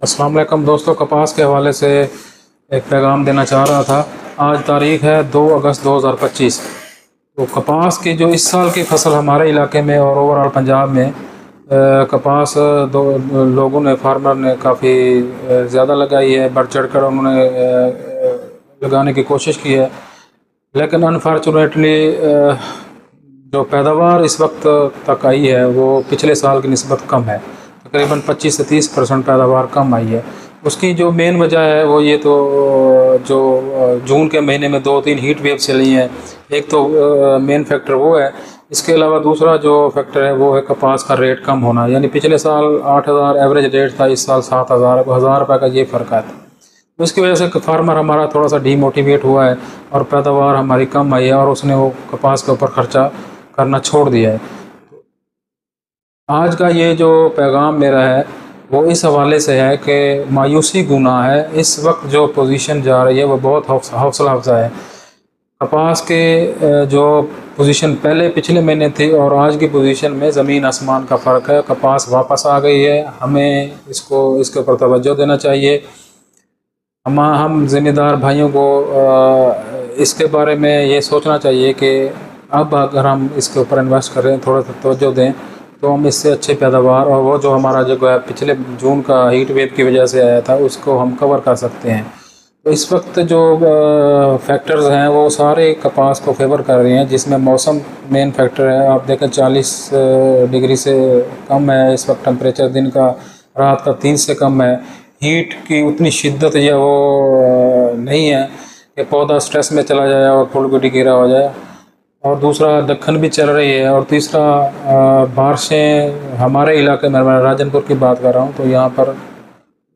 अस्सलाम वालेकुम दोस्तों, कपास के हवाले से एक पैगाम देना चाह रहा था। आज तारीख़ है 2 अगस्त 2025। तो कपास की जो इस साल की फसल हमारे इलाके में और ओवरऑल पंजाब में कपास दो लोगों ने फार्मर ने काफ़ी ज़्यादा लगाई है। बढ़ चढ़ कर उन्होंने लगाने की कोशिश की है, लेकिन अनफॉर्चुनेटली जो पैदावार इस वक्त तक आई है वो पिछले साल की निस्बत कम है। तकरीबन 25 से 30% पैदावार कम आई है। उसकी जो मेन वजह है वो ये तो जो जून के महीने में 2-3 हीट वेव चली हैं, एक तो मेन फैक्टर वो है। इसके अलावा दूसरा जो फैक्टर है वो है कपास का रेट कम होना। यानी पिछले साल 8,000 एवरेज रेट था, इस साल 7,000 रुपये का ये फ़र्क है। तो इसकी वजह से फार्मर हमारा थोड़ा सा डीमोटिवेट हुआ है और पैदावार हमारी कम आई है और उसने वो कपास के ऊपर ख़र्चा करना छोड़ दिया है। आज का ये जो पैगाम मेरा है वो इस हवाले से है कि मायूसी गुनाह है। इस वक्त जो पोजीशन जा रही है वो बहुत हौसला अफजा है। कपास के जो पोजीशन पहले पिछले महीने थी और आज की पोजीशन में ज़मीन आसमान का फ़र्क है। कपास वापस आ गई है, हमें इसके ऊपर तवज्जो देना चाहिए। हम ज़िम्मेदार भाइयों को इसके बारे में ये सोचना चाहिए कि अब अगर हम इसके ऊपर इन्वेस्ट करें, थोड़ा सा तवज्जो दें, तो हम इससे अच्छी पैदावार और वो जो हमारा जो है पिछले जून का हीट वेव की वजह से आया था उसको हम कवर कर सकते हैं। तो इस वक्त जो फैक्टर्स हैं वो सारे कपास को फेवर कर रहे हैं, जिसमें मौसम मेन फैक्टर है। आप देखें 40 डिग्री से कम है इस वक्त टेम्परेचर, दिन का रात का 3 से कम है। हीट की उतनी शिद्दत या वो नहीं है कि पौधा स्ट्रेस में चला जाए और फुल गुडी गिरा हो जाए। और दूसरा दक्खन भी चल रही है। और तीसरा बारिशें हमारे इलाके में, मैं राजनपुर की बात कर रहा हूँ, तो यहाँ पर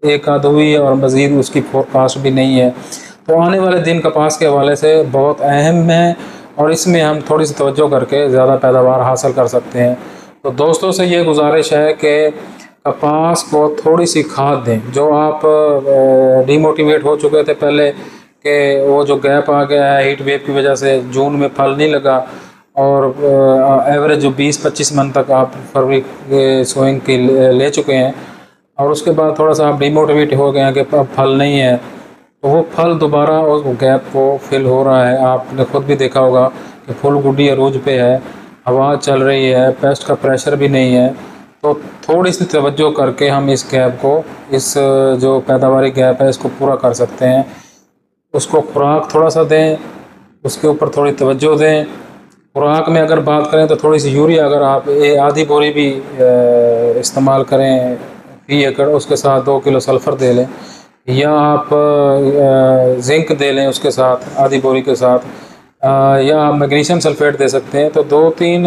एक आध हुई है और मज़ीद उसकी फोरकास्ट भी नहीं है। तो आने वाले दिन कपास के हवाले से बहुत अहम है और इसमें हम थोड़ी सी तवज्जो करके ज़्यादा पैदावार हासिल कर सकते हैं। तो दोस्तों से ये गुजारिश है कि कपास को थोड़ी सी खाद दें। जो आप डीमोटिवेट हो चुके थे पहले कि वो जो गैप आ गया है हीट वेव की वजह से, जून में फल नहीं लगा और एवरेज जो 20-25 मन तक आप फरवरी के सोइंग की ले चुके हैं और उसके बाद थोड़ा सा आप डिमोटिवेट हो गए हैं कि अब फल नहीं है, तो वो फल दोबारा उस गैप को फिल हो रहा है। आपने खुद भी देखा होगा कि फुल गुडी अरूज पे है, हवा चल रही है, पेस्ट का प्रेशर भी नहीं है। तो थोड़ी सी तवज्जो करके हम इस गैप को, इस जो पैदावारी गैप है, इसको पूरा कर सकते हैं। उसको खुराक थोड़ा सा दें, उसके ऊपर थोड़ी तवज्जो दें। खुराक में अगर बात करें तो थोड़ी सी यूरिया अगर आप आधी बोरी भी इस्तेमाल करें फी एकड़, उसके साथ 2 किलो सल्फ़र दे लें, या आप जिंक दे लें उसके साथ आधी बोरी के साथ, या आप मैग्नीशियम सल्फेट दे सकते हैं। तो 2-3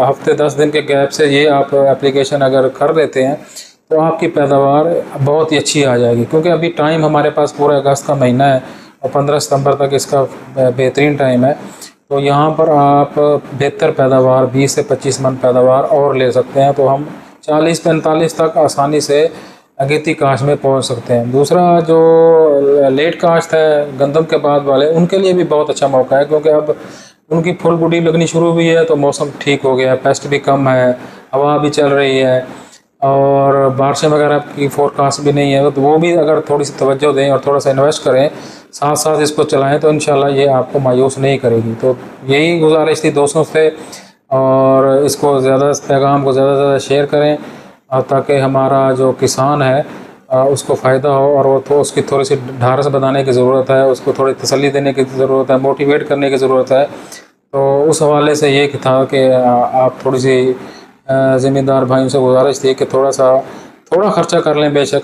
हफ्ते 10 दिन के गैप से ये आप एप्लीकेशन अगर कर लेते हैं तो आपकी पैदावार बहुत ही अच्छी आ जाएगी। क्योंकि अभी टाइम हमारे पास पूरा अगस्त का महीना है और 15 सितंबर तक इसका बेहतरीन टाइम है। तो यहाँ पर आप बेहतर पैदावार 20 से 25 मन पैदावार और ले सकते हैं। तो हम 40-45 तक आसानी से अगेती काश्त में पहुँच सकते हैं। दूसरा जो लेट काश्त है गंदम के बाद वाले, उनके लिए भी बहुत अच्छा मौका है, क्योंकि अब उनकी फुल गुडी लगनी शुरू हुई है, तो मौसम ठीक हो गया है, पेस्ट भी कम है, हवा भी चल रही है और बारिशें वगैरह की फोरकास्ट भी नहीं है। तो वो भी अगर थोड़ी सी तवज्जो दें और थोड़ा सा इन्वेस्ट करें, साथ साथ इसको चलाएं, तो इंशाल्लाह ये आपको मायूस नहीं करेगी। तो यही गुजारिश थी दोस्तों से, और इसको पैगाम को ज़्यादा से ज़्यादा शेयर करें ताकि हमारा जो किसान है उसको फ़ायदा हो। और वो तो उसकी थोड़ी सी ढारस बनाने की ज़रूरत है, उसको थोड़ी तसल्ली देने की ज़रूरत है, मोटिवेट करने की ज़रूरत है। तो उस हवाले से ये था कि आप थोड़ी सी ज़िम्मेदार भाइयों से गुजारिश थी कि थोड़ा ख़र्चा कर लें बेशक।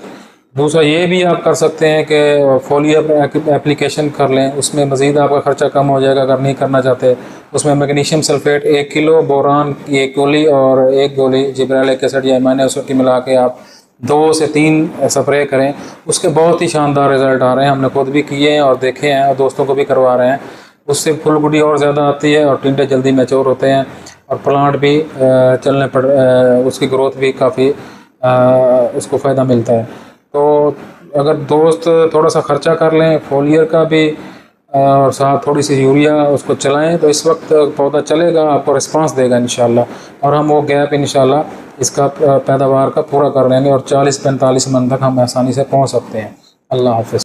दूसरा ये भी आप कर सकते हैं कि फोलियर एप्लीकेशन कर लें, उसमें मज़ीद आपका ख़र्चा कम हो जाएगा अगर नहीं करना चाहते। उसमें मैग्नीशियम सल्फेट 1 किलो, बोरान 1 गोली और 1 गोली जिब्रेलिक एसिड या अमीनो एसिड की मिला के आप 2 से 3 स्प्रे करें। उसके बहुत ही शानदार रिज़ल्ट आ रहे हैं, हमने खुद भी किए हैं और देखे हैं और दोस्तों को भी करवा रहे हैं। उससे फुल गुडी और ज़्यादा आती है और टिंडे जल्दी मैच्योर होते हैं और प्लांट भी चलने पर उसकी ग्रोथ भी काफ़ी उसको फ़ायदा मिलता है। तो अगर दोस्त थोड़ा सा ख़र्चा कर लें फोलियर का भी और साथ थोड़ी सी यूरिया उसको चलाएं, तो इस वक्त पौधा चलेगा, आपको रिस्पांस देगा इंशाल्लाह, और हम वो गैप इंशाल्लाह इसका पैदावार का पूरा कर लेंगे और 40-45 मन तक हम आसानी से पहुँच सकते हैं। अल्लाह हाफ़िज़।